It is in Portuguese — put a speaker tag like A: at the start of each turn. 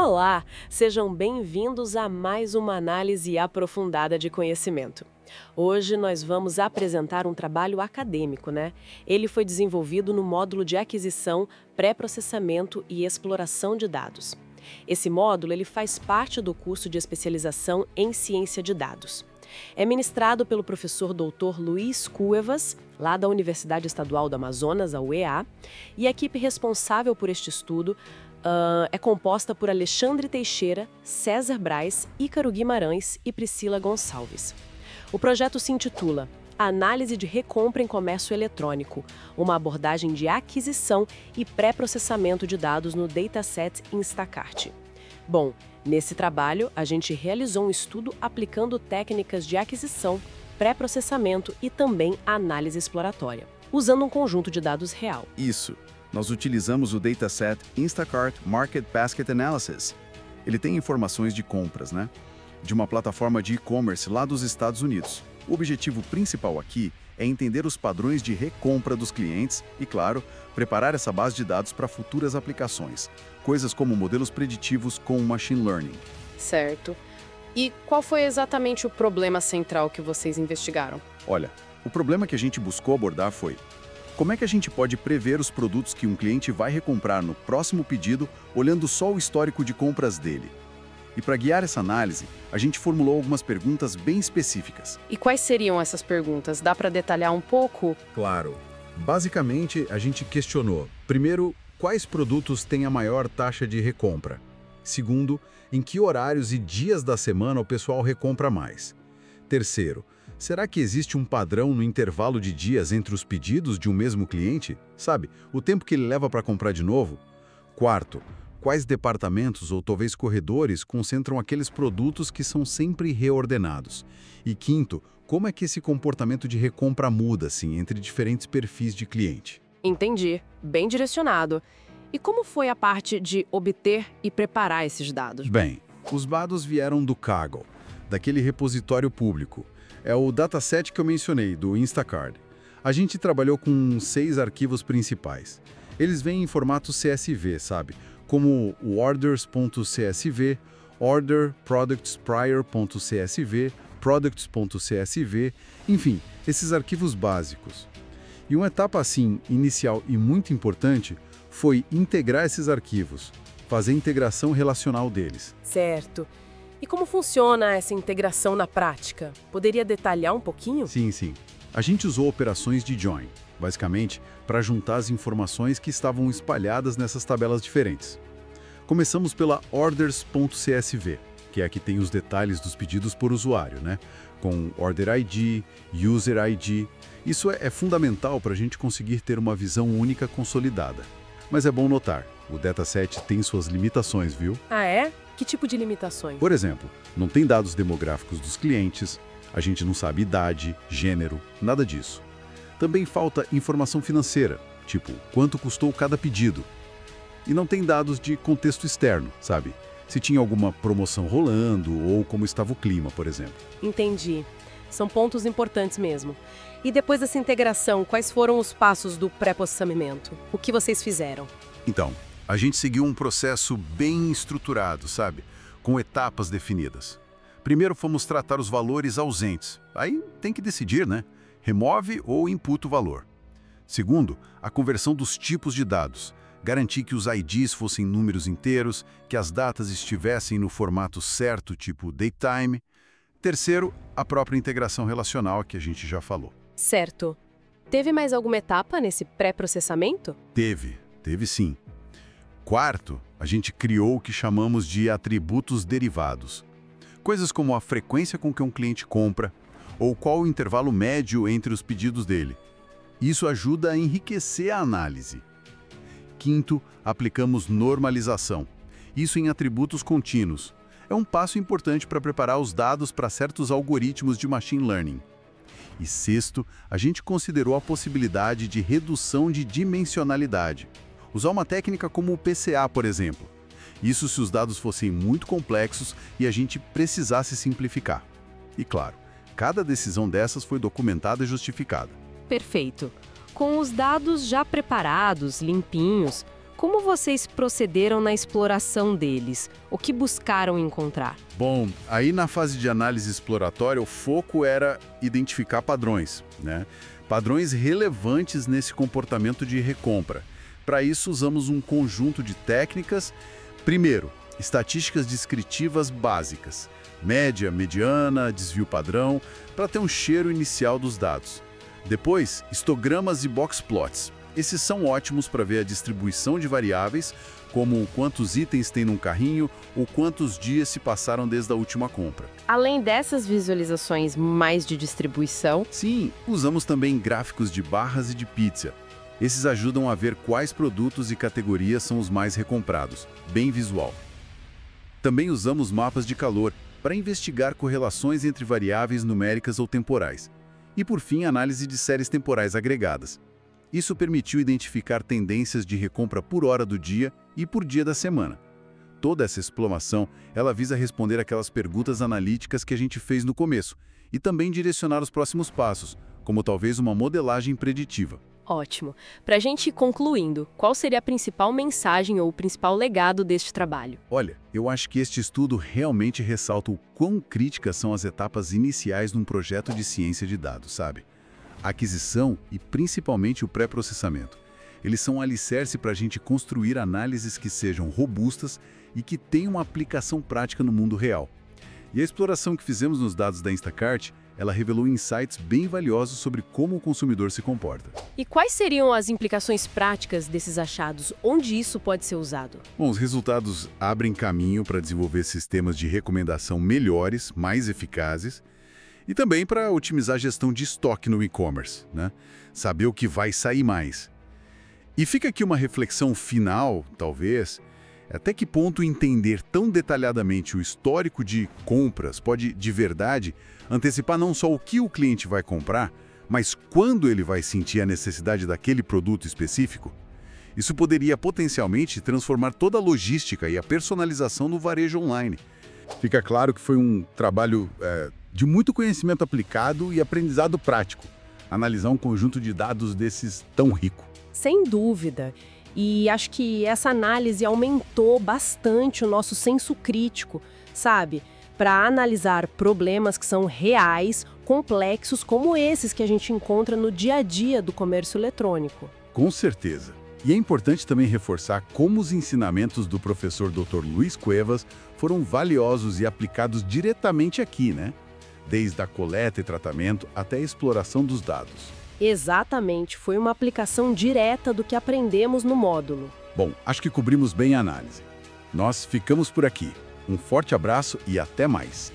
A: Olá, sejam bem-vindos a mais uma análise aprofundada de conhecimento. Hoje nós vamos apresentar um trabalho acadêmico, né? Ele foi desenvolvido no módulo de aquisição, pré-processamento e exploração de dados. Esse módulo ele faz parte do curso de especialização em ciência de dados. É ministrado pelo professor Dr. Luiz Cuevas, lá da Universidade Estadual do Amazonas, a UEA, e a equipe responsável por este estudo é composta por Alexandre Teixeira, César Braz, Ícaro Guimarães e Priscila Gonçalves. O projeto se intitula Análise de Recompra em Comércio Eletrônico, uma abordagem de aquisição e pré-processamento de dados no dataset Instacart. Bom, nesse trabalho, a gente realizou um estudo aplicando técnicas de aquisição, pré-processamento e também análise exploratória, usando um conjunto de dados real.
B: Isso. Nós utilizamos o dataset Instacart Market Basket Analysis. Ele tem informações de compras, né? De uma plataforma de e-commerce lá dos Estados Unidos. O objetivo principal aqui é entender os padrões de recompra dos clientes e, claro, preparar essa base de dados para futuras aplicações. Coisas como modelos preditivos com machine learning.
A: Certo. E qual foi exatamente o problema central que vocês investigaram?
B: Olha, o problema que a gente buscou abordar foi: como é que a gente pode prever os produtos que um cliente vai recomprar no próximo pedido olhando só o histórico de compras dele? E para guiar essa análise, a gente formulou algumas perguntas bem específicas.
A: E quais seriam essas perguntas? Dá para detalhar um pouco?
C: Claro. Basicamente, a gente questionou, primeiro, quais produtos têm a maior taxa de recompra? Segundo, em que horários e dias da semana o pessoal recompra mais? Terceiro, será que existe um padrão no intervalo de dias entre os pedidos de um mesmo cliente? Sabe, o tempo que ele leva para comprar de novo? Quarto, quais departamentos ou talvez corredores concentram aqueles produtos que são sempre reordenados? E quinto, como é que esse comportamento de recompra muda, assim, entre diferentes perfis de cliente?
A: Entendi. Bem direcionado. E como foi a parte de obter e preparar esses dados?
C: Bem, os dados vieram do Kaggle, daquele repositório público. É o dataset que eu mencionei, do Instacart. A gente trabalhou com 6 arquivos principais. Eles vêm em formato CSV, sabe? Como o orders.csv, order products prior.csv, products.csv, enfim, esses arquivos básicos. E uma etapa assim, inicial e muito importante, foi integrar esses arquivos, fazer a integração relacional deles.
A: Certo. E como funciona essa integração na prática? Poderia detalhar um pouquinho?
C: Sim. A gente usou operações de join, basicamente, para juntar as informações que estavam espalhadas nessas tabelas diferentes. Começamos pela orders.csv, que é a que tem os detalhes dos pedidos por usuário, né? Com Order ID, User ID. Isso é fundamental para a gente conseguir ter uma visão única consolidada. Mas é bom notar, o dataset tem suas limitações, viu?
A: Ah, é? Que tipo de limitações?
C: Por exemplo, não tem dados demográficos dos clientes, a gente não sabe idade, gênero, nada disso. Também falta informação financeira, tipo, quanto custou cada pedido. E não tem dados de contexto externo, sabe? Se tinha alguma promoção rolando ou como estava o clima, por exemplo.
A: Entendi. São pontos importantes mesmo. E depois dessa integração, quais foram os passos do pré-processamento? O que vocês fizeram?
C: Então, a gente seguiu um processo bem estruturado, sabe? Com etapas definidas. Primeiro fomos tratar os valores ausentes. Aí tem que decidir, né? Remove ou imputa o valor. Segundo, a conversão dos tipos de dados. Garantir que os IDs fossem números inteiros, que as datas estivessem no formato certo, tipo datetime. Terceiro, a própria integração relacional, que a gente já falou.
A: Certo. Teve mais alguma etapa nesse pré-processamento?
C: Teve sim. Quarto, a gente criou o que chamamos de atributos derivados. Coisas como a frequência com que um cliente compra, ou qual o intervalo médio entre os pedidos dele. Isso ajuda a enriquecer a análise. Quinto, aplicamos normalização. Isso em atributos contínuos. É um passo importante para preparar os dados para certos algoritmos de machine learning. E sexto, a gente considerou a possibilidade de redução de dimensionalidade. Usar uma técnica como o PCA, por exemplo. Isso se os dados fossem muito complexos e a gente precisasse simplificar. E claro, cada decisão dessas foi documentada e justificada.
A: Perfeito. Com os dados já preparados, limpinhos,
D: Como vocês procederam na exploração deles? O que buscaram encontrar?
C: Bom, aí na fase de análise exploratória, o foco era identificar padrões, né? Padrões relevantes nesse comportamento de recompra. Para isso, usamos um conjunto de técnicas. Primeiro, estatísticas descritivas básicas, média, mediana, desvio padrão, para ter um cheiro inicial dos dados. Depois, histogramas e box plots. Esses são ótimos para ver a distribuição de variáveis, como quantos itens tem num carrinho ou quantos dias se passaram desde a última compra.
D: Além dessas visualizações mais de distribuição,
C: Sim, usamos também gráficos de barras e de pizza. Esses ajudam a ver quais produtos e categorias são os mais recomprados, bem visual. Também usamos mapas de calor para investigar correlações entre variáveis numéricas ou temporais. E, por fim, análise de séries temporais agregadas. Isso permitiu identificar tendências de recompra por hora do dia e por dia da semana. Toda essa exploração, ela visa responder aquelas perguntas analíticas que a gente fez no começo e também direcionar os próximos passos, como talvez uma modelagem preditiva.
A: Ótimo. Para a gente ir concluindo, qual seria a principal mensagem ou o principal legado deste trabalho?
C: Olha, eu acho que este estudo realmente ressalta o quão críticas são as etapas iniciais num projeto de ciência de dados, sabe? A aquisição e principalmente o pré-processamento. Eles são um alicerce para a gente construir análises que sejam robustas e que tenham uma aplicação prática no mundo real. E a exploração que fizemos nos dados da Instacart, ela revelou insights bem valiosos sobre como o consumidor se comporta.
A: E quais seriam as implicações práticas desses achados? Onde isso pode ser usado?
C: Bom, os resultados abrem caminho para desenvolver sistemas de recomendação melhores, mais eficazes, e também para otimizar a gestão de estoque no e-commerce, né? Saber o que vai sair mais. E fica aqui uma reflexão final, talvez, até que ponto entender tão detalhadamente o histórico de compras pode, de verdade, antecipar não só o que o cliente vai comprar, mas quando ele vai sentir a necessidade daquele produto específico? Isso poderia potencialmente transformar toda a logística e a personalização no varejo online. Fica claro que foi um trabalho de muito conhecimento aplicado e aprendizado prático, analisar um conjunto de dados desses tão rico.
A: Sem dúvida. E acho que essa análise aumentou bastante o nosso senso crítico, sabe? Para analisar problemas que são reais, complexos, como esses que a gente encontra no dia a dia do comércio eletrônico.
C: Com certeza. E é importante também reforçar como os ensinamentos do professor Dr. Luiz Cuevas foram valiosos e aplicados diretamente aqui, né? Desde a coleta e tratamento até a exploração dos dados.
A: Exatamente, foi uma aplicação direta do que aprendemos no módulo.
C: Bom, acho que cobrimos bem a análise. Nós ficamos por aqui. Um forte abraço e até mais!